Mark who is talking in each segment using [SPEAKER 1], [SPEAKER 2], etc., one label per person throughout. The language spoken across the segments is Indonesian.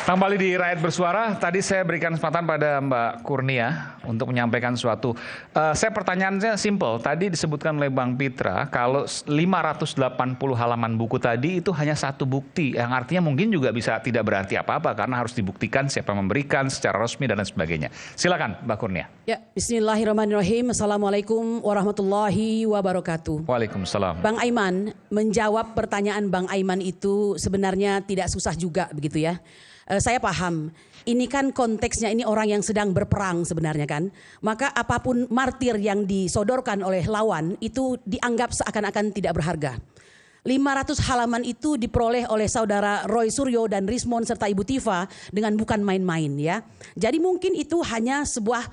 [SPEAKER 1] Kembali di Rakyat Bersuara, tadi saya berikan kesempatan pada Mbak Kurnia untuk menyampaikan sesuatu. Pertanyaannya simple, tadi disebutkan oleh Bang Pitra, kalau 580 halaman buku tadi itu hanya satu bukti, yang artinya mungkin juga bisa tidak berarti apa-apa, karena harus dibuktikan siapa yang memberikan secara resmi dan lain sebagainya. Silakan Mbak Kurnia.
[SPEAKER 2] Ya, bismillahirrahmanirrahim. Assalamualaikum warahmatullahi wabarakatuh.
[SPEAKER 1] Waalaikumsalam.
[SPEAKER 2] Bang Aiman, menjawab pertanyaan Bang Aiman itu sebenarnya tidak susah juga begitu ya. Saya paham, ini kan konteksnya ini orang yang sedang berperang sebenarnya kan. Maka apapun martir yang disodorkan oleh lawan itu dianggap seakan-akan tidak berharga. 500 halaman itu diperoleh oleh saudara Roy Suryo dan Rismon serta Ibu Tifa dengan bukan main-main ya. Jadi mungkin itu hanya sebuah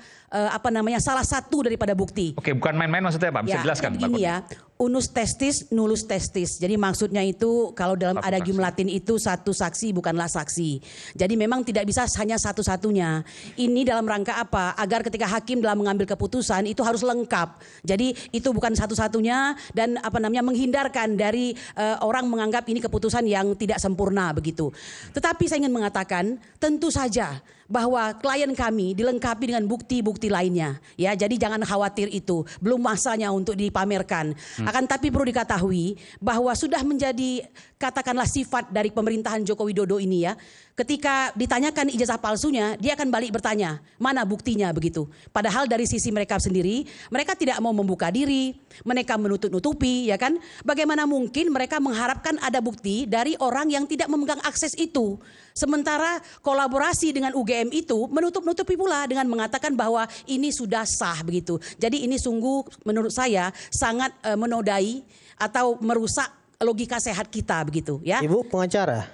[SPEAKER 2] salah satu daripada bukti.
[SPEAKER 1] Oke, bukan main-main maksudnya apa? Bisa jelaskan?
[SPEAKER 2] Begini ya, unus testis, nullus testis. Jadi maksudnya itu kalau dalam adagium Latin itu satu saksi bukanlah saksi. Jadi memang tidak bisa hanya satu-satunya. Ini dalam rangka apa? Agar ketika hakim dalam mengambil keputusan itu harus lengkap. Jadi itu bukan satu-satunya dan menghindarkan dari orang menganggap ini keputusan yang tidak sempurna begitu. Tetapi saya ingin mengatakan tentu saja bahwa klien kami dilengkapi dengan bukti-bukti lainnya ya, jadi jangan khawatir, itu belum masanya untuk dipamerkan. Akan tapi perlu diketahui bahwa sudah menjadi katakanlah sifat dari pemerintahan Joko Widodo ini ya, ketika ditanyakan ijazah palsunya dia akan balik bertanya mana buktinya begitu. Padahal dari sisi mereka sendiri mereka tidak mau membuka diri, mereka menutup-nutupi ya kan. Bagaimana mungkin mereka mengharapkan ada bukti dari orang yang tidak memegang akses itu, sementara kolaborasi dengan UGM itu menutup-nutupi pula dengan mengatakan bahwa ini sudah sah begitu. Jadi ini sungguh menurut saya sangat menodai atau merusak logika sehat kita begitu ya.
[SPEAKER 3] Ibu pengacara.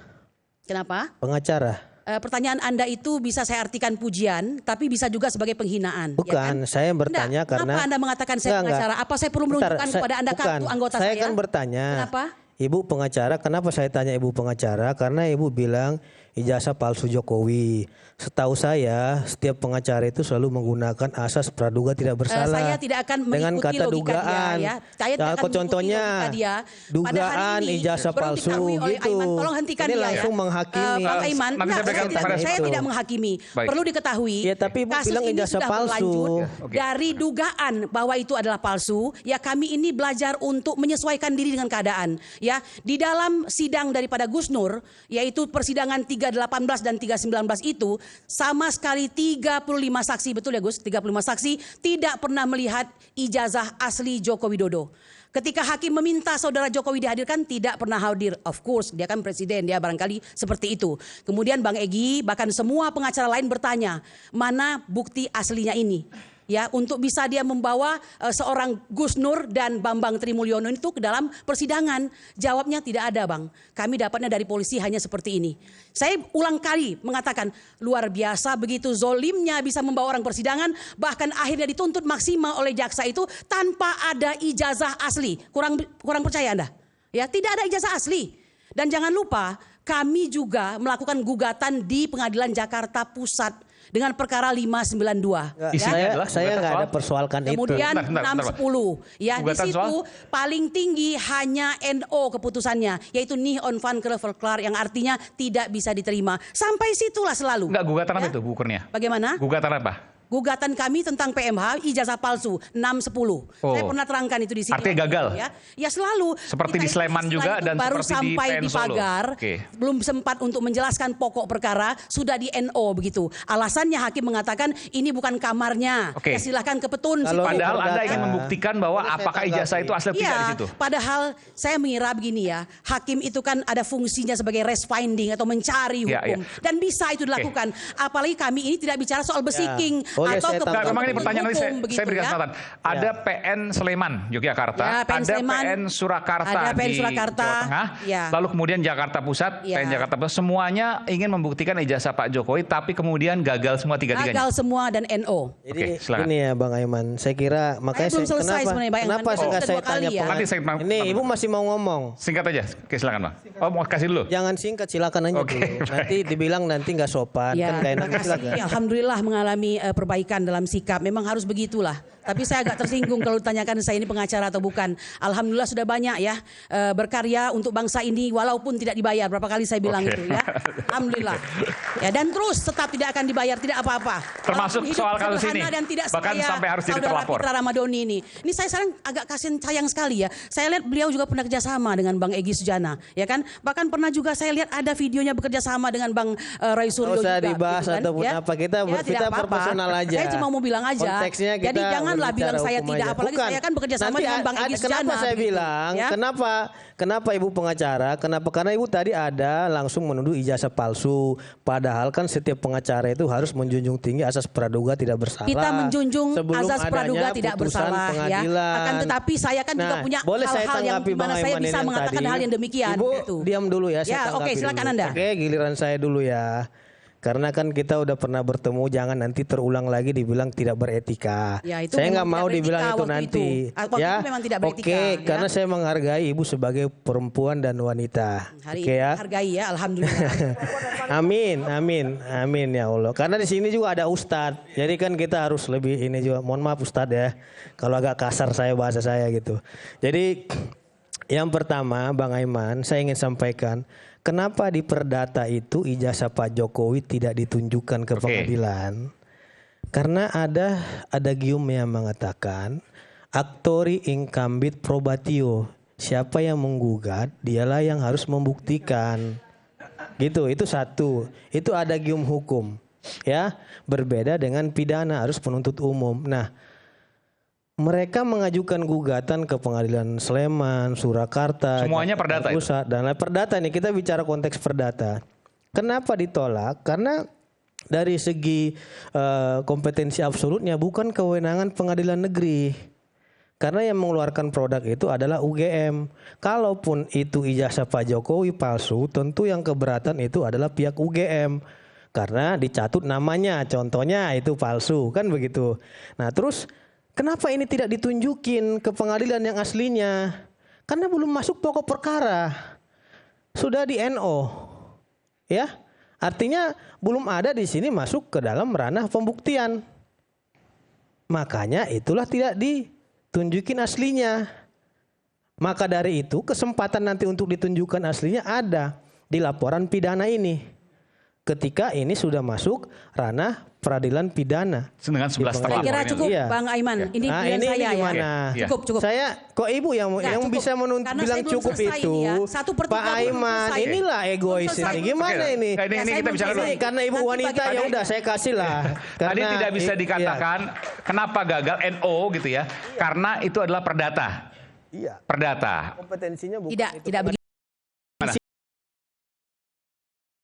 [SPEAKER 2] Kenapa?
[SPEAKER 3] Pengacara.
[SPEAKER 2] Pertanyaan Anda itu bisa saya artikan pujian, tapi bisa juga sebagai penghinaan.
[SPEAKER 3] Bukan,
[SPEAKER 2] ya kan?
[SPEAKER 3] Saya bertanya karena.
[SPEAKER 2] Kenapa Anda mengatakan saya pengacara? Apa saya perlu menunjukkan kepada Anda kartu anggota saya?
[SPEAKER 3] Saya kan bertanya.
[SPEAKER 2] Kenapa?
[SPEAKER 3] Ibu pengacara, kenapa saya tanya ibu pengacara? Karena ibu bilang ijazah palsu Jokowi. Setahu saya setiap pengacara itu selalu menggunakan asas praduga tidak bersalah.
[SPEAKER 2] Saya tidak akan mengikuti
[SPEAKER 3] dengan kata dugaan.
[SPEAKER 2] Dia, ya. Saya tidak akan
[SPEAKER 3] contohnya
[SPEAKER 2] dia.
[SPEAKER 3] Dugaan ini, ijazah palsu gitu.
[SPEAKER 2] Aiman, tolong hentikan
[SPEAKER 3] ini
[SPEAKER 2] dia
[SPEAKER 3] langsung menghakimi.
[SPEAKER 2] Bang Aiman, saya tidak menghakimi.
[SPEAKER 1] Baik.
[SPEAKER 2] Perlu diketahui.
[SPEAKER 3] Ya, tapi ibu bilang ijazah palsu.
[SPEAKER 2] Dari dugaan bahwa itu adalah palsu, ya kami ini belajar untuk menyesuaikan diri dengan keadaan. Ya, di dalam sidang daripada Gus Nur, yaitu persidangan 318 dan 319 itu, sama sekali 35 saksi, betul ya Gus? 35 saksi tidak pernah melihat ijazah asli Joko Widodo. Ketika hakim meminta saudara Jokowi dihadirkan, tidak pernah hadir. Of course, dia kan presiden, dia barangkali seperti itu. Kemudian Bang Egy, bahkan semua pengacara lain bertanya, mana bukti aslinya ini? Ya, untuk bisa dia membawa seorang Gus Nur dan Bambang Trimulyono itu ke dalam persidangan. Jawabnya tidak ada, Bang. Kami dapatnya dari polisi hanya seperti ini. Saya ulang kali mengatakan luar biasa begitu zolimnya bisa membawa orang persidangan, bahkan akhirnya dituntut maksimal oleh jaksa itu tanpa ada ijazah asli. Kurang percaya Anda? Ya, tidak ada ijazah asli. Dan jangan lupa kami juga melakukan gugatan di Pengadilan Jakarta Pusat dengan perkara 592.
[SPEAKER 1] Isinya
[SPEAKER 3] Saya nggak ada persoalkan itu.
[SPEAKER 2] Kemudian 610. Ya, di situ paling tinggi hanya NO keputusannya, yaitu nih on van Klaar, yang artinya tidak bisa diterima. Sampai situlah selalu.
[SPEAKER 1] Enggak, gugatan apa itu Bu Kurnia?
[SPEAKER 2] Bagaimana?
[SPEAKER 1] Gugatan apa?
[SPEAKER 2] Gugatan kami tentang PMH ijazah palsu 610. Saya pernah terangkan itu di sini.
[SPEAKER 1] Artinya gagal.
[SPEAKER 2] Ya selalu.
[SPEAKER 1] Seperti di Sleman juga dan
[SPEAKER 2] baru
[SPEAKER 1] seperti
[SPEAKER 2] sampai
[SPEAKER 1] di
[SPEAKER 2] di pagar, belum sempat untuk menjelaskan pokok perkara, sudah di NO begitu. Alasannya hakim mengatakan ini bukan kamarnya. Ya silahkan ke petun.
[SPEAKER 1] Padahal Anda ingin membuktikan bahwa apakah ijazah itu asli tidak di situ.
[SPEAKER 2] Padahal saya mengira begini ya, hakim itu kan ada fungsinya sebagai res finding atau mencari hukum. Dan bisa itu dilakukan. Apalagi kami ini tidak bicara soal besiking. Atau
[SPEAKER 1] memang ini pertanyaan nanti saya berikan kesempatan. Ada PN Sleman Yogyakarta,
[SPEAKER 2] ya,
[SPEAKER 1] ada PN Surakarta di Jawa Tengah, lalu kemudian Jakarta Pusat, PN Jakarta Pusat, semuanya ingin membuktikan ijazah Pak Jokowi, tapi kemudian gagal semua tiga-tiganya.
[SPEAKER 2] Gagal semua dan NO.
[SPEAKER 3] Jadi ini ya Bang Aiman, saya kira makanya kenapa saya tanya ini Ibu masih mau ngomong.
[SPEAKER 1] Singkat aja, oke silakan Bang. Oh mau kasih dulu?
[SPEAKER 3] Jangan singkat, silakan aja dulu. Nanti dibilang nanti nggak sopan, kan gak enak.
[SPEAKER 2] Alhamdulillah mengalami perbaikan dalam sikap, memang harus begitulah. Tapi saya agak tersinggung kalau ditanyakan saya ini pengacara atau bukan. Alhamdulillah sudah banyak ya berkarya untuk bangsa ini walaupun tidak dibayar. Berapa kali saya bilang itu ya. Alhamdulillah. Ya, dan terus tetap tidak akan dibayar, tidak apa-apa.
[SPEAKER 1] Termasuk soal kasus ini.
[SPEAKER 2] Dan tidak
[SPEAKER 1] Bahkan sampai harus jadi terlapor.
[SPEAKER 2] Pitra Ramadhani ini. Ini saya sekarang agak sayang sekali ya. Saya lihat beliau juga pernah kerjasama dengan Bang Egy Sujana, ya kan? Bahkan pernah juga saya lihat ada videonya bekerja sama dengan Bang Roy Suryo juga.
[SPEAKER 3] Nggak usah dibahas
[SPEAKER 2] gitu kan,
[SPEAKER 3] ataupun
[SPEAKER 2] ya?
[SPEAKER 3] apa, kita proporsional aja.
[SPEAKER 2] Saya cuma mau bilang aja.
[SPEAKER 3] Konteksnya kita
[SPEAKER 2] jadi janganlah bilang saya tidak,
[SPEAKER 3] aja.
[SPEAKER 2] apalagi saya kan bekerja sama
[SPEAKER 3] Nanti
[SPEAKER 2] dengan Bang Egy Sujana.
[SPEAKER 3] Kenapa saya bilang,
[SPEAKER 2] ya?
[SPEAKER 3] kenapa Ibu pengacara? Karena Ibu tadi ada langsung menuduh ijazah palsu. Padahal kan setiap pengacara itu harus menjunjung tinggi asas praduga tidak bersalah.
[SPEAKER 2] Kita menjunjung asas praduga tidak bersalah ya.
[SPEAKER 3] Pengadilan.
[SPEAKER 2] Akan tetapi saya kan juga punya hal-hal yang mana saya bisa mengatakan hal yang demikian.
[SPEAKER 3] Ibu
[SPEAKER 2] gitu.
[SPEAKER 3] diam dulu ya.
[SPEAKER 2] Ya, oke, silakan Anda.
[SPEAKER 3] Oke, giliran saya dulu ya. Karena kan kita udah pernah bertemu, jangan nanti terulang lagi dibilang tidak beretika.
[SPEAKER 2] Ya, itu
[SPEAKER 3] saya nggak
[SPEAKER 2] memang
[SPEAKER 3] mau
[SPEAKER 2] tidak
[SPEAKER 3] dibilang
[SPEAKER 2] beretika
[SPEAKER 3] itu
[SPEAKER 2] waktu
[SPEAKER 3] nanti.
[SPEAKER 2] itu. Waktu
[SPEAKER 3] Ya,
[SPEAKER 2] itu memang tidak beretika,
[SPEAKER 3] oke,
[SPEAKER 2] ya.
[SPEAKER 3] karena saya menghargai Ibu sebagai perempuan dan wanita.
[SPEAKER 2] Hari
[SPEAKER 3] Oke
[SPEAKER 2] ini
[SPEAKER 3] ya.
[SPEAKER 2] hargai ya, alhamdulillah.
[SPEAKER 3] Amin ya Allah. Karena di sini juga ada Ustadz, jadi kan kita harus lebih ini juga. Mohon maaf Ustadz ya, kalau agak kasar bahasa saya gitu. Jadi yang pertama, Bang Aiman, saya ingin sampaikan, kenapa di perdata itu ijazah Pak Jokowi tidak ditunjukkan ke pengadilan? Karena ada adagium yang mengatakan actori incambit probatio. Siapa yang menggugat, dialah yang harus membuktikan. Gitu, itu satu. Itu adagium hukum. Ya, berbeda dengan pidana harus penuntut umum. Nah, mereka mengajukan gugatan ke Pengadilan Sleman, Surakarta,
[SPEAKER 1] semuanya perdata
[SPEAKER 3] Pusat, dan lain perdata nih, kita bicara konteks perdata. Kenapa ditolak? Karena dari segi kompetensi absolutnya bukan kewenangan pengadilan negeri. Karena yang mengeluarkan produk itu adalah UGM. Kalaupun itu ijazah Pak Jokowi palsu, tentu yang keberatan itu adalah pihak UGM. Karena dicatut namanya, contohnya itu palsu, kan begitu. Nah terus kenapa ini tidak ditunjukin ke pengadilan yang aslinya? Karena belum masuk pokok perkara. Sudah di NO. Ya. Artinya belum ada di sini masuk ke dalam ranah pembuktian. Makanya itulah tidak ditunjukin aslinya. Maka dari itu kesempatan nanti untuk ditunjukkan aslinya ada di laporan pidana ini. Ketika ini sudah masuk ranah peradilan pidana.
[SPEAKER 1] Dengan 11 tahun.
[SPEAKER 2] Saya kira cukup Bang Aiman. Ini pilihan
[SPEAKER 3] ini
[SPEAKER 2] saya
[SPEAKER 3] gimana?
[SPEAKER 2] ya. Cukup.
[SPEAKER 3] Saya kok Ibu yang
[SPEAKER 2] Cukup.
[SPEAKER 3] bisa bilang cukup itu
[SPEAKER 2] ya. 1/3
[SPEAKER 3] Pak Aiman. Inilah egois ini. Gimana ini?
[SPEAKER 1] Ini kita bicara dulu.
[SPEAKER 3] Karena Ibu wanita ya udah saya kasih lah.
[SPEAKER 1] Tadi tidak bisa dikatakan kenapa gagal NO gitu ya. Karena itu adalah perdata.
[SPEAKER 3] Iya.
[SPEAKER 1] Perdata.
[SPEAKER 3] Kompetensinya bukan
[SPEAKER 2] Tidak begitu.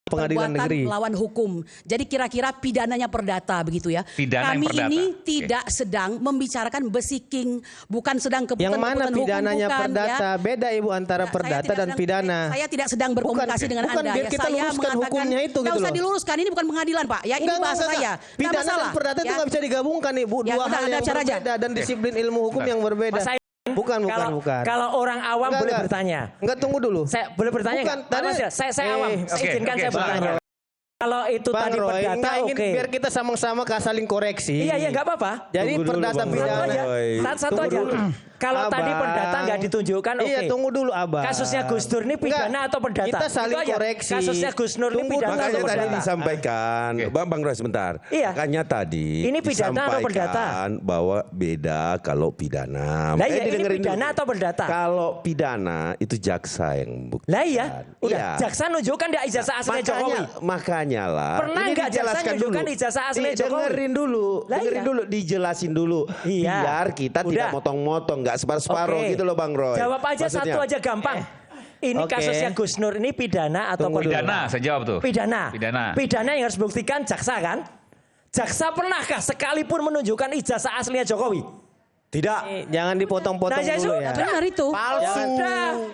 [SPEAKER 3] Pengadilan negeri
[SPEAKER 2] melawan hukum. Jadi kira-kira pidananya perdata begitu ya.
[SPEAKER 1] Pidana
[SPEAKER 2] Kami
[SPEAKER 1] perdata.
[SPEAKER 2] ini tidak sedang membicarakan besiking, bukan sedang keputusan
[SPEAKER 3] yang mana pidananya
[SPEAKER 2] hukum,
[SPEAKER 3] perdata?
[SPEAKER 2] Ya.
[SPEAKER 3] Beda Ibu antara perdata dan pidana.
[SPEAKER 2] Saya tidak sedang berkomunikasi dengan
[SPEAKER 3] bukan,
[SPEAKER 2] Anda.
[SPEAKER 3] biar kita
[SPEAKER 2] saya
[SPEAKER 3] luruskan hukumnya itu
[SPEAKER 2] nggak
[SPEAKER 3] gitu
[SPEAKER 2] usah
[SPEAKER 3] loh.
[SPEAKER 2] diluruskan, ini bukan pengadilan Pak. Ya ini bahasa saya.
[SPEAKER 3] Pidana dan perdata itu nggak bisa digabungkan Ibu.
[SPEAKER 2] Ya,
[SPEAKER 3] Dua hal yang berbeda
[SPEAKER 2] aja.
[SPEAKER 3] dan disiplin ilmu hukum yang berbeda. Bukan.
[SPEAKER 4] Kalau orang awam boleh bertanya.
[SPEAKER 3] Enggak, tunggu dulu.
[SPEAKER 4] Saya boleh bertanya nggak? Saya awam. Izinkan saya bertanya. Kalau itu
[SPEAKER 3] Bang
[SPEAKER 4] tadi
[SPEAKER 3] Roy,
[SPEAKER 4] perdata oke.
[SPEAKER 3] biar kita sama-sama saling koreksi.
[SPEAKER 4] Iya nggak apa-apa.
[SPEAKER 3] Jadi perdata pidana.
[SPEAKER 4] Satu aja. Kalau tadi perdata nggak ditunjukkan oke.
[SPEAKER 3] Iya, tunggu dulu Abang.
[SPEAKER 4] Kasusnya Gus Dur ini pidana atau perdata?
[SPEAKER 3] Kita saling
[SPEAKER 4] Itu aja.
[SPEAKER 3] koreksi.
[SPEAKER 4] Kasusnya Gus Nur ini pidana
[SPEAKER 5] Makanya
[SPEAKER 4] atau
[SPEAKER 5] tadi
[SPEAKER 4] perdata?
[SPEAKER 5] disampaikan, Bang Roy sebentar.
[SPEAKER 4] Iya.
[SPEAKER 5] Makanya tadi
[SPEAKER 4] Ini pidana atau perdata?
[SPEAKER 5] disampaikan bahwa beda kalau pidana.
[SPEAKER 4] Lah iya, ini
[SPEAKER 5] Dengerin
[SPEAKER 4] pidana
[SPEAKER 5] dulu.
[SPEAKER 4] atau perdata?
[SPEAKER 5] Kalau pidana itu jaksa yang buktikan.
[SPEAKER 4] Lah iya, udah.
[SPEAKER 5] Iya.
[SPEAKER 4] Jaksa nunjukkan dia ijazah aslinya Jokowi.
[SPEAKER 5] Makanya lah.
[SPEAKER 4] Pernah
[SPEAKER 5] ini
[SPEAKER 4] nggak jaksa
[SPEAKER 5] dijelaskan
[SPEAKER 4] nunjukkan ijazah aslinya Jokowi?
[SPEAKER 5] Dengerin dulu,
[SPEAKER 4] Lah iya.
[SPEAKER 5] dijelasin dulu.
[SPEAKER 4] Iya.
[SPEAKER 5] Biar kita
[SPEAKER 4] Udah.
[SPEAKER 5] tidak motong-motong, nggak separuh-separuh
[SPEAKER 4] Oke.
[SPEAKER 5] gitu loh Bang Roy.
[SPEAKER 4] Jawab aja
[SPEAKER 5] Maksudnya,
[SPEAKER 4] satu aja gampang. Ini
[SPEAKER 3] Oke.
[SPEAKER 4] kasusnya Gus Nur ini pidana atau
[SPEAKER 3] Tunggu
[SPEAKER 4] perdata?
[SPEAKER 1] Pidana, saya jawab tuh.
[SPEAKER 4] Pidana.
[SPEAKER 1] Pidana.
[SPEAKER 4] Yang harus buktikan jaksa kan? Jaksa pernahkah sekalipun menunjukkan ijazah aslinya Jokowi?
[SPEAKER 5] Tidak.
[SPEAKER 3] Jangan dipotong-potong
[SPEAKER 4] Nah, ya
[SPEAKER 3] dulu
[SPEAKER 4] sudah.
[SPEAKER 3] ya.
[SPEAKER 2] Benar itu.
[SPEAKER 4] Palsu.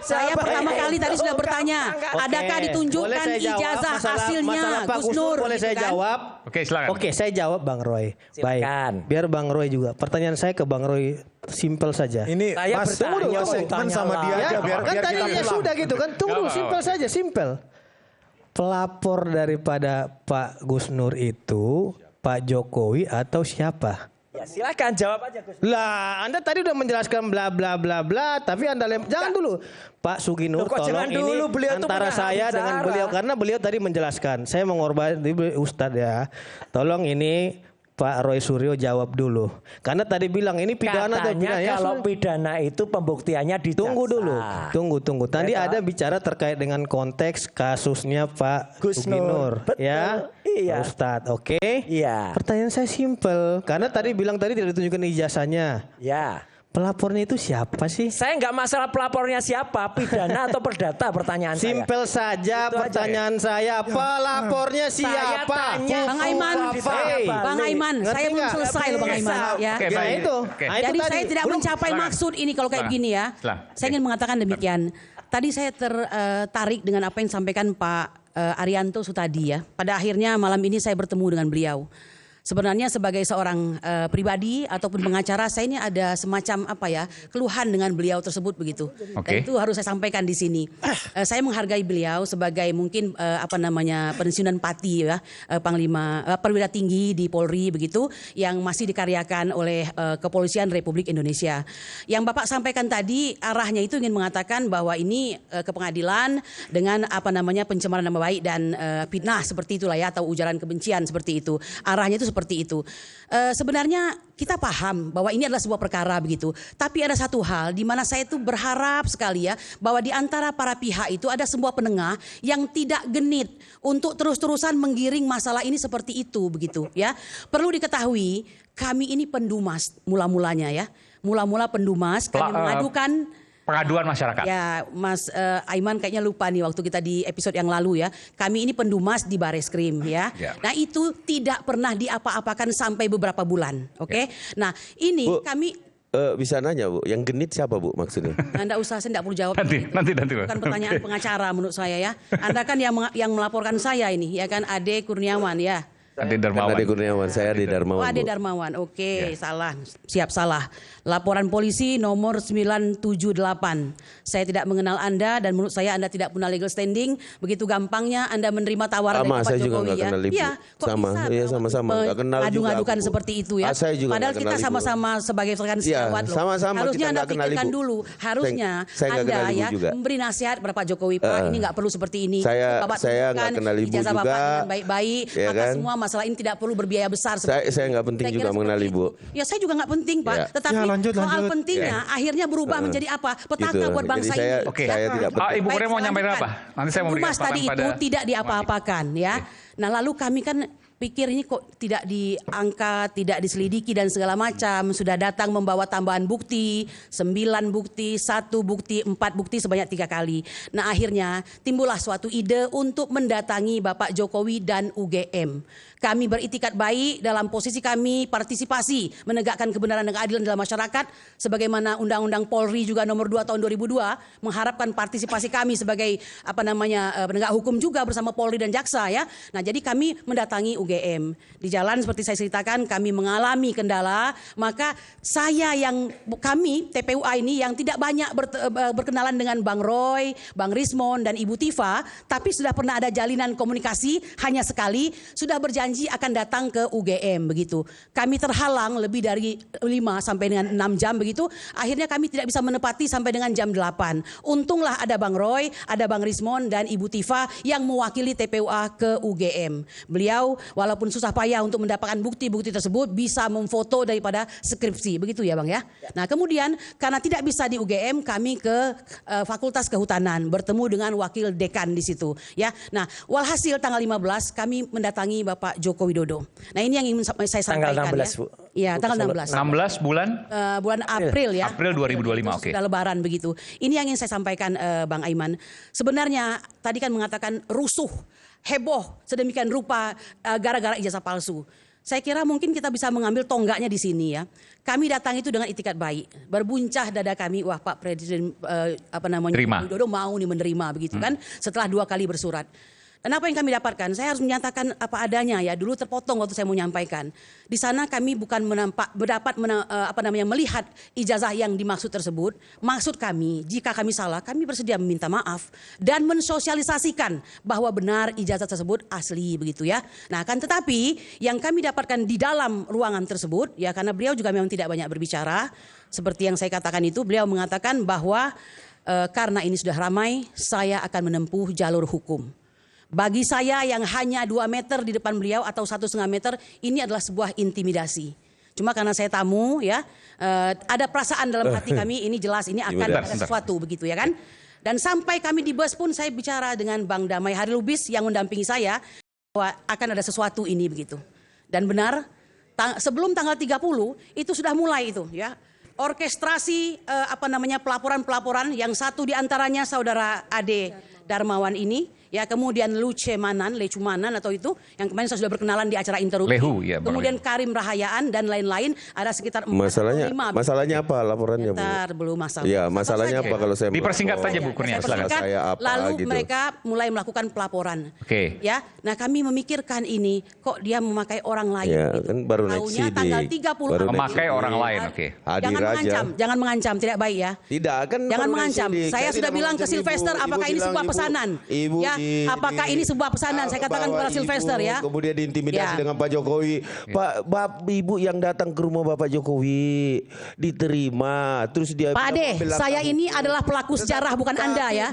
[SPEAKER 2] Saya pertama kali tadi sudah bertanya, adakah
[SPEAKER 3] Oke,
[SPEAKER 2] ditunjukkan
[SPEAKER 3] boleh saya jawab
[SPEAKER 2] ijazah
[SPEAKER 3] masalah
[SPEAKER 2] hasilnya
[SPEAKER 3] Pak
[SPEAKER 2] Gus Nur?
[SPEAKER 3] boleh
[SPEAKER 2] gitu
[SPEAKER 3] saya
[SPEAKER 2] kan?
[SPEAKER 3] jawab?
[SPEAKER 1] Oke, silakan.
[SPEAKER 3] Oke, saya jawab Bang Roy.
[SPEAKER 4] Silakan.
[SPEAKER 3] Baik. Biar Bang Roy juga. Pertanyaan saya ke Bang Roy simpel saja.
[SPEAKER 6] Ini
[SPEAKER 4] Saya
[SPEAKER 6] Mas,
[SPEAKER 4] bertanya,
[SPEAKER 6] tunggu dulu,
[SPEAKER 4] tunggu.
[SPEAKER 6] segmen sama dia
[SPEAKER 3] Ya,
[SPEAKER 6] aja biar
[SPEAKER 3] kan
[SPEAKER 6] biar
[SPEAKER 3] tadi
[SPEAKER 6] kita
[SPEAKER 3] ya
[SPEAKER 6] pulang.
[SPEAKER 3] sudah gitu kan. Tunggu dulu,
[SPEAKER 1] Gak
[SPEAKER 3] simpel
[SPEAKER 1] apa-apa.
[SPEAKER 3] saja, simpel. Pelapor daripada Pak Gus Nur itu Pak Jokowi atau siapa?
[SPEAKER 4] Ya, Ya, silakan jawab aja Gus.
[SPEAKER 3] Lah, Anda tadi udah menjelaskan bla bla bla bla, tapi Anda jangan dulu. Pak Suginur,
[SPEAKER 4] Loh, kok
[SPEAKER 3] tolong
[SPEAKER 4] jangan dulu,
[SPEAKER 3] ini
[SPEAKER 4] beliau tuh
[SPEAKER 3] antara
[SPEAKER 4] punya hak
[SPEAKER 3] saya
[SPEAKER 4] bicara.
[SPEAKER 3] dengan beliau karena beliau tadi menjelaskan. Saya menghormati Ustadz ya. Tolong ini Pak Roy Suryo jawab dulu. Karena tadi bilang ini pidana atau
[SPEAKER 4] Katanya
[SPEAKER 3] pidana. Ya,
[SPEAKER 4] kalau
[SPEAKER 3] sudah.
[SPEAKER 4] pidana itu pembuktiannya di
[SPEAKER 3] Tunggu
[SPEAKER 4] jaksa.
[SPEAKER 3] dulu, tunggu. Tadi
[SPEAKER 4] Ya,
[SPEAKER 3] ada
[SPEAKER 4] Pak.
[SPEAKER 3] bicara terkait dengan konteks kasusnya Pak
[SPEAKER 4] Gus
[SPEAKER 3] Suginur,
[SPEAKER 4] Nur. Betul.
[SPEAKER 3] ya,
[SPEAKER 4] Iya.
[SPEAKER 3] Pak Ustadz, oke?
[SPEAKER 4] Iya.
[SPEAKER 3] Pertanyaan saya simpel, karena tadi bilang tadi tidak ditunjukkan ijazahnya.
[SPEAKER 4] Ya.
[SPEAKER 3] Pelapornya itu siapa sih?
[SPEAKER 4] Saya nggak masalah pelapornya siapa, pidana atau perdata pertanyaan saya.
[SPEAKER 3] Simpel saja
[SPEAKER 4] Itu aja.
[SPEAKER 3] pertanyaan saya, pelapornya
[SPEAKER 4] Saya
[SPEAKER 3] siapa?
[SPEAKER 4] tanya.
[SPEAKER 2] Bang Aiman,
[SPEAKER 4] Ditanya
[SPEAKER 2] Bang
[SPEAKER 4] balik.
[SPEAKER 2] Aiman,
[SPEAKER 3] Ngerti
[SPEAKER 2] saya belum
[SPEAKER 3] nggak?
[SPEAKER 2] selesai loh Bang Aiman. Ya.
[SPEAKER 1] Oke,
[SPEAKER 3] Ya
[SPEAKER 1] baik.
[SPEAKER 3] itu.
[SPEAKER 1] Oke.
[SPEAKER 3] Nah, itu
[SPEAKER 2] Jadi
[SPEAKER 3] tadi.
[SPEAKER 2] saya tidak
[SPEAKER 3] Belum.
[SPEAKER 2] mencapai
[SPEAKER 1] Silakan.
[SPEAKER 2] maksud ini kalau kayak
[SPEAKER 1] Silakan.
[SPEAKER 2] begini ya.
[SPEAKER 1] Silakan.
[SPEAKER 2] Saya ingin mengatakan demikian. Tadi saya tertarik dengan apa yang disampaikan Pak Arianto Sutadi ya. Pada akhirnya malam ini saya bertemu dengan beliau. Sebenarnya sebagai seorang pribadi ataupun pengacara, saya ini ada semacam apa ya, keluhan dengan beliau tersebut begitu.
[SPEAKER 1] Oke.
[SPEAKER 2] Dan itu harus saya sampaikan di sini. Saya menghargai beliau sebagai mungkin pensiunan Pati ya, Panglima perwira tinggi di Polri begitu, yang masih dikaryakan oleh Kepolisian Republik Indonesia. Yang Bapak sampaikan tadi arahnya itu ingin mengatakan bahwa ini ke pengadilan dengan pencemaran nama baik dan fitnah seperti itulah ya, atau ujaran kebencian seperti itu. Arahnya itu seperti itu. Sebenarnya kita paham bahwa ini adalah sebuah perkara begitu. Tapi ada satu hal di mana saya itu berharap sekali ya, bahwa di antara para pihak itu ada sebuah penengah yang tidak genit untuk terus-terusan menggiring masalah ini seperti itu begitu ya. Perlu diketahui kami ini pendumas mula-mulanya ya. Mula-mula pendumas kami mengadukan
[SPEAKER 1] Pengaduan masyarakat.
[SPEAKER 2] ya, Mas Aiman kayaknya lupa nih waktu kita di episode yang lalu ya. Kami ini pendumas di Bareskrim ya.
[SPEAKER 1] Ya.
[SPEAKER 2] Nah itu tidak pernah diapa-apakan sampai beberapa bulan. Oke. Nah ini
[SPEAKER 5] Bu,
[SPEAKER 2] kami
[SPEAKER 5] bisa nanya Bu, yang genit siapa Bu maksudnya?
[SPEAKER 2] Anda usah, saya tidak perlu jawab.
[SPEAKER 1] Nanti.
[SPEAKER 2] Bukan pertanyaan pengacara menurut saya ya. Anda kan yang melaporkan saya ini ya kan, Ade Kurniawan ya.
[SPEAKER 1] Ade
[SPEAKER 5] Kan
[SPEAKER 1] Darmawan.
[SPEAKER 5] Ade Kurniawan, saya Ade Darmawan.
[SPEAKER 2] Oh, Ade
[SPEAKER 5] Bu.
[SPEAKER 2] Darmawan. Oke,
[SPEAKER 1] Ya.
[SPEAKER 2] salah. Siap salah. Laporan polisi nomor 978. Saya tidak mengenal Anda dan menurut saya Anda tidak punya legal standing. Begitu gampangnya Anda menerima tawaran
[SPEAKER 5] Sama,
[SPEAKER 2] dari Pak
[SPEAKER 5] saya juga
[SPEAKER 2] Jokowi
[SPEAKER 5] nggak
[SPEAKER 2] ya.
[SPEAKER 5] kenal Ibu.
[SPEAKER 2] Iya, kok
[SPEAKER 5] Sama,
[SPEAKER 2] bisa
[SPEAKER 5] iya, sama-sama. Nggak kenal juga
[SPEAKER 2] adu-adukan
[SPEAKER 5] aku, Bu.
[SPEAKER 2] seperti itu ya.
[SPEAKER 5] Saya juga
[SPEAKER 2] Padahal
[SPEAKER 5] nggak
[SPEAKER 2] kita
[SPEAKER 5] kenal Ibu.
[SPEAKER 2] sama-sama sebagai rekan
[SPEAKER 5] Iya,
[SPEAKER 2] sejawat loh.
[SPEAKER 5] sama-sama
[SPEAKER 2] Harusnya
[SPEAKER 5] kita
[SPEAKER 2] Anda
[SPEAKER 5] nggak kenal
[SPEAKER 2] pikirkan
[SPEAKER 5] Ibu.
[SPEAKER 2] dulu. Harusnya
[SPEAKER 5] Saya nggak
[SPEAKER 2] Anda
[SPEAKER 5] kenal Ibu
[SPEAKER 2] ya
[SPEAKER 5] juga.
[SPEAKER 2] memberi nasihat kepada Pak Jokowi. Pak, ini nggak perlu seperti ini.
[SPEAKER 5] Saya
[SPEAKER 2] Bapak
[SPEAKER 5] nggak
[SPEAKER 2] tunjukkan
[SPEAKER 5] kenal Ibu
[SPEAKER 2] ijazah Bapak
[SPEAKER 5] juga.
[SPEAKER 2] dengan baik-baik.
[SPEAKER 5] Ya
[SPEAKER 2] Maka
[SPEAKER 5] kan?
[SPEAKER 2] semua masalah ini tidak perlu berbiaya besar.
[SPEAKER 5] Saya nggak penting
[SPEAKER 2] Saya
[SPEAKER 5] juga
[SPEAKER 2] kira
[SPEAKER 5] mengenal
[SPEAKER 2] seperti
[SPEAKER 5] Ibu.
[SPEAKER 2] itu. Ya saya juga nggak penting Pak.
[SPEAKER 5] Ya.
[SPEAKER 2] Tetapi
[SPEAKER 6] Ya, lanjut.
[SPEAKER 2] soal pentingnya akhirnya berubah menjadi apa? Petaka
[SPEAKER 5] Gitu.
[SPEAKER 2] buat bangsa
[SPEAKER 5] Jadi saya,
[SPEAKER 2] ini.
[SPEAKER 1] Oke.
[SPEAKER 5] saya tidak penting.
[SPEAKER 1] Ibu Kurnia mau
[SPEAKER 2] Baik,
[SPEAKER 1] nyampein
[SPEAKER 2] selanjutkan.
[SPEAKER 1] apa? Nanti saya mau berikan
[SPEAKER 2] Humas tadi
[SPEAKER 1] kesempatan
[SPEAKER 2] itu
[SPEAKER 1] pada
[SPEAKER 2] tidak diapa-apakan ya. Nah lalu kami kan pikir ini kok tidak diangkat, tidak diselidiki dan segala macam. Sudah datang membawa tambahan bukti, 9 bukti, 1 bukti, 4 bukti sebanyak 3 kali. Nah akhirnya timbullah suatu ide untuk mendatangi Bapak Jokowi dan UGM. Kami beritikat baik dalam posisi kami partisipasi menegakkan kebenaran dan keadilan dalam masyarakat. Sebagaimana Undang-Undang Polri juga nomor 2 tahun 2002 mengharapkan partisipasi kami sebagai penegak hukum juga bersama Polri dan Jaksa ya. Nah jadi kami mendatangi UGM. Di jalan seperti saya ceritakan kami mengalami kendala. Maka kami TPUA ini yang tidak banyak berkenalan dengan Bang Roy, Bang Rismon dan Ibu Tifa. Tapi sudah pernah ada jalinan komunikasi hanya sekali. Sudah berjanji akan datang ke UGM begitu. Kami terhalang lebih dari 5 sampai dengan 6 jam begitu. Akhirnya kami tidak bisa menepati sampai dengan jam 8. Untunglah ada Bang Roy, ada Bang Rismon dan Ibu Tifa yang mewakili TPUA ke UGM. Beliau walaupun susah payah untuk mendapatkan bukti-bukti tersebut bisa memfoto daripada skripsi begitu ya Bang ya. Nah kemudian karena tidak bisa di UGM kami ke Fakultas Kehutanan bertemu dengan wakil dekan di situ ya. Nah walhasil tanggal 15 kami mendatangi Bapak Joko Widodo. Nah ini yang ingin saya sampaikan
[SPEAKER 4] Tanggal 16,
[SPEAKER 2] ya.
[SPEAKER 4] Bu.
[SPEAKER 2] Iya tanggal 16.
[SPEAKER 1] 16 bulan
[SPEAKER 2] Bulan April ya.
[SPEAKER 1] April 2025, oke.
[SPEAKER 2] Sudah lebaran begitu. Ini yang ingin saya sampaikan Bang Aiman. Sebenarnya tadi kan mengatakan rusuh, heboh sedemikian rupa gara-gara ijazah palsu. Saya kira mungkin kita bisa mengambil tonggaknya di sini ya. Kami datang itu dengan itikat baik, berbuncah dada kami, wah Pak Presiden
[SPEAKER 1] Terima.
[SPEAKER 2] Widodo mau nih menerima begitu kan. Setelah 2 kali bersurat. Kenapa yang kami dapatkan? Saya harus menyatakan apa adanya ya. Dulu terpotong waktu saya mau menyampaikan. Di sana kami bukan melihat ijazah yang dimaksud tersebut. Maksud kami, jika kami salah, kami bersedia meminta maaf dan mensosialisasikan bahwa benar ijazah tersebut asli begitu ya. Nah, kan tetapi yang kami dapatkan di dalam ruangan tersebut ya, karena beliau juga memang tidak banyak berbicara. Seperti yang saya katakan itu, beliau mengatakan bahwa karena ini sudah ramai, saya akan menempuh jalur hukum. Bagi saya yang hanya 2 meter di depan beliau atau 1,5 meter, ini adalah sebuah intimidasi. Cuma karena saya tamu ya, ada perasaan dalam hati kami, ini jelas ini akan ada sesuatu begitu ya kan. Dan sampai kami di bus pun saya bicara dengan Bang Damai Harilubis yang mendampingi saya, bahwa akan ada sesuatu ini begitu. Dan benar, sebelum tanggal 30 itu sudah mulai itu ya. Orkestrasi pelaporan-pelaporan yang satu diantaranya saudara Ade Darmawan ini, ya kemudian Lecumanan atau itu yang kemarin saya sudah berkenalan di acara interupsi.
[SPEAKER 1] Ya,
[SPEAKER 2] kemudian Karim Rahayaan dan lain-lain, ada sekitar 4
[SPEAKER 5] Masalahnya apa laporannya, Bu?
[SPEAKER 2] Belum masalah.
[SPEAKER 5] Ya, masalahnya apa kalau saya
[SPEAKER 1] dipersingkat saja Bu Kurnia.
[SPEAKER 2] Lalu mereka mulai melakukan pelaporan. Ya, nah kami memikirkan ini kok dia memakai orang lain.
[SPEAKER 5] Ya,
[SPEAKER 2] gitu.
[SPEAKER 5] kan baru naik
[SPEAKER 2] Taunya
[SPEAKER 5] sidik.
[SPEAKER 2] tanggal 30
[SPEAKER 1] memakai orang lain.
[SPEAKER 2] Jangan mengancam, tidak baik ya.
[SPEAKER 5] Tidak, kan
[SPEAKER 2] jangan mengancam. Saya sudah bilang ke Sylvester, apakah ini sebuah pesanan? Ya, apakah ini sebuah pesanan? Saya katakan kepada Sylvester ya.
[SPEAKER 5] Kemudian diintimidasi dengan Pak Jokowi. Pak, Ibu yang datang ke rumah Bapak Jokowi diterima. Terus dia
[SPEAKER 2] Pak Ade, saya ini adalah pelaku sejarah bukan Anda ya.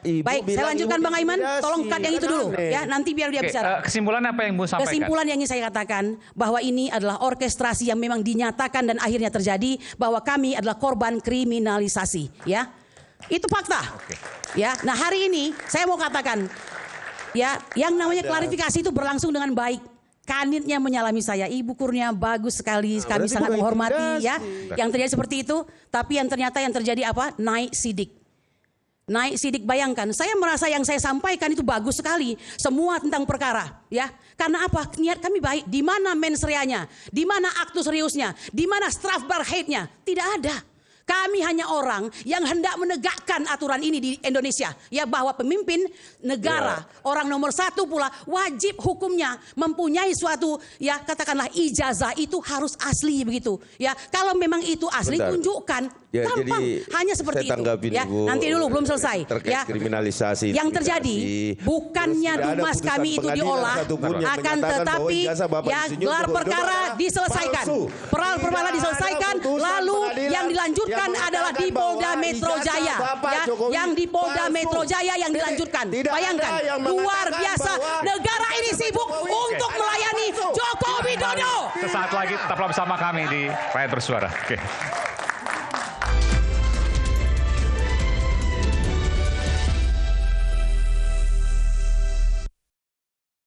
[SPEAKER 2] Baik, saya lanjutkan Bang Aiman. Tolong cut yang itu dulu ya. Nanti biar dia bicara.
[SPEAKER 1] Kesimpulan apa yang Bu sampaikan?
[SPEAKER 2] Kesimpulan yang ingin saya katakan bahwa ini adalah orkestrasi yang memang dinyatakan dan akhirnya terjadi, bahwa kami adalah korban kriminalisasi ya. Itu fakta. Ya, nah hari ini saya mau katakan ya, yang namanya klarifikasi itu berlangsung dengan baik. Kanitnya menyalami saya, Ibu Kurnia bagus sekali, kami sangat menghormati ya. Yang terjadi seperti itu, tapi yang terjadi apa? Naik sidik. Naik sidik, bayangkan. Saya merasa yang saya sampaikan itu bagus sekali, semua tentang perkara, ya. Karena apa? Niat kami baik. Di mana mens reanya? Di mana aktus seriusnya? Di mana strafbarheitnya? Tidak ada. Kami hanya orang yang hendak menegakkan aturan ini di Indonesia. Ya, bahwa pemimpin negara, orang nomor 1 pula wajib hukumnya mempunyai suatu, ya katakanlah ijazah itu harus asli begitu. Ya, kalau memang itu asli tunjukkan.
[SPEAKER 5] Ya,
[SPEAKER 2] gampang, hanya seperti itu. Ya, nanti dulu belum selesai. Ya,
[SPEAKER 5] kriminalisasi.
[SPEAKER 2] Yang terjadi bukannya dumas kami itu diolah, akan tetapi ya gelar perkara diselesaikan, perkara diselesaikan, lalu yang dilanjutkan adalah di Polda Metro Jaya, ya, yang di Polda Metro Jaya yang dilanjutkan. Bayangkan, luar biasa, negara ini sibuk untuk melayani Joko Widodo.
[SPEAKER 1] Sesaat lagi tetaplah bersama kami di Rakyat Bersuara.